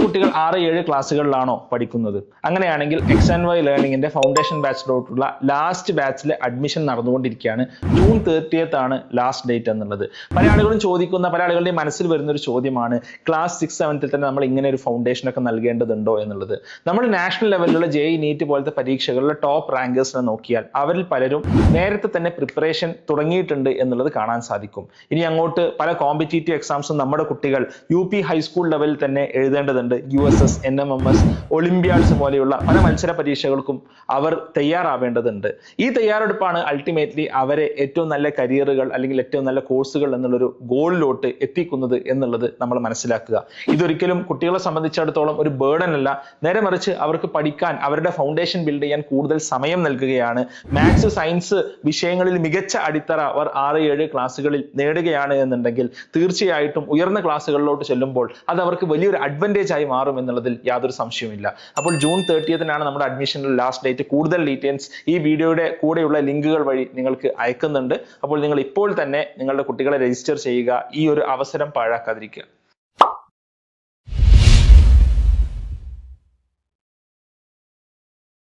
കുട്ടികൾ 6-7 ക്ലാസ്സുകളിലാണോ പഠിക്കുന്നത്? അങ്ങനെയാണെങ്കിൽ X&Y ലേണിംഗിന്റെ ഫൗണ്ടേഷൻ ബാച്ചിലോട്ടുള്ള ലാസ്റ്റ് ബാച്ചിലെ അഡ്മിഷൻ നടന്നുകൊണ്ടിരിക്കുകയാണ്. ജൂൺ 30th ആണ് ലാസ്റ്റ് ഡേറ്റ് എന്നുള്ളത്. പല ആളുകളുടെയും മനസ്സിൽ വരുന്ന ഒരു ചോദ്യമാണ്, ക്ലാസ് 6-7 തന്നെ നമ്മൾ ഇങ്ങനെ ഒരു ഫൗണ്ടേഷൻ ഒക്കെ നൽകേണ്ടതുണ്ടോ എന്നുള്ളത്. നമ്മൾ നാഷണൽ ലെവലിലുള്ള JEE NEET പോലത്തെ പരീക്ഷകളിലെ ടോപ്പ് റാങ്കേഴ്സിനെ നോക്കിയാൽ അവരിൽ പലരും നേരത്തെ തന്നെ പ്രിപ്പറേഷൻ തുടങ്ങിയിട്ടുണ്ട് എന്നുള്ളത് കാണാൻ സാധിക്കും. ഇനി അങ്ങോട്ട് പല കോമ്പറ്റീറ്റീവ് എക്സാംസും നമ്മുടെ കുട്ടികൾ UP ഹൈസ്കൂൾ ലെവലിൽ തന്നെ എഴുതേണ്ടതുണ്ട്. USS, NMMS, ഒളിമ്പ്യാഡ്സ് പോലെയുള്ള പല മത്സര പരീക്ഷകൾക്കും അവർ തയ്യാറാവേണ്ടതുണ്ട്. ഈ തയ്യാറെടുപ്പാണ് അൾട്ടിമേറ്റ്ലി അവരെ ഏറ്റവും നല്ല കരിയറുകൾ അല്ലെങ്കിൽ ഏറ്റവും നല്ല കോഴ്സുകൾ എന്നുള്ളൊരു ഗോളിലോട്ട് എത്തിക്കുന്നത് എന്നുള്ളത് നമ്മൾ മനസ്സിലാക്കുക. ഇതൊരിക്കലും കുട്ടികളെ സംബന്ധിച്ചിടത്തോളം ഒരു ബേർഡൻ അല്ല, നേരെ മറിച്ച് അവർക്ക് പഠിക്കാൻ, അവരുടെ ഫൗണ്ടേഷൻ ബിൽഡ് ചെയ്യാൻ കൂടുതൽ സമയം നൽകുകയാണ്. മാത്സ്, സയൻസ് വിഷയങ്ങളിൽ മികച്ച അടിത്തറ അവർ 6-7 ക്ലാസ്സുകളിൽ നേടുകയാണ് എന്നുണ്ടെങ്കിൽ തീർച്ചയായിട്ടും ഉയർന്ന ക്ലാസ്സുകളിലോട്ട് ചെല്ലുമ്പോൾ അത് അവർക്ക് വലിയൊരു അഡ്വാൻറ്റേജ് ആയി മാറും എന്നുള്ളതിൽ യാതൊരു സംശയവുമില്ല. അപ്പോൾ ജൂൺ 30th നമ്മുടെ അഡ്മിഷന്റെ ലാസ്റ്റ് ഡേറ്റ്. കൂടുതൽ ഡീറ്റെയിൽസ് ഈ വീഡിയോയുടെ കൂടെയുള്ള ലിങ്കുകൾ വഴി നിങ്ങൾക്ക് അയക്കുന്നുണ്ട്. അപ്പോൾ നിങ്ങൾ ഇപ്പോൾ തന്നെ നിങ്ങളുടെ കുട്ടികളെ രജിസ്റ്റർ ചെയ്യുക. ഈ ഒരു അവസരം പാഴാക്കാതിരിക്കുക.